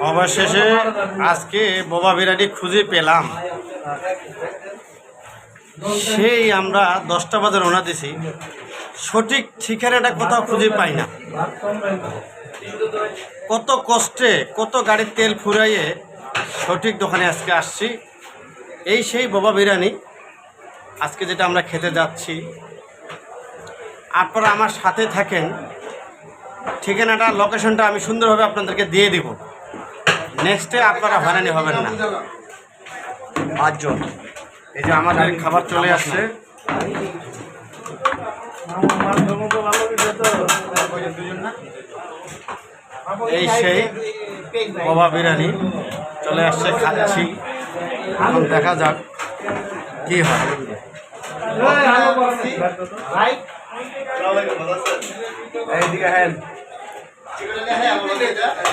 অবশেষে আজকে বোবা বিরিয়ানি খুঁজে পেলাম। সেই আমরা 10টা বাজে রওনা দিছি, সঠিক ঠিকানাটা কোথাও খুঁজে পাই না। কত কষ্টে কত গাড়ির তেল ফুরাইয়ে সঠিক দোকানে আজকে আসছি। এই সেই বোবা বিরিয়ানি আজকে যেটা আমরা খেতে যাচ্ছি। আপনারা আমার সাথে থাকেন, ঠিকানাটা লোকেশনটা আমি সুন্দরভাবে আপনাদেরকে দিয়ে দিব। নেক্সটে আপনারা হয়রানি হবেন না। 5 জন এই যে আমাদের খাবার চলে আসছে। এই সেই বোবা বিরিয়ানি চলে আসছে, খাচ্ছি। এখন দেখা যাক কি হয়। এইদিকে হ্যাঁ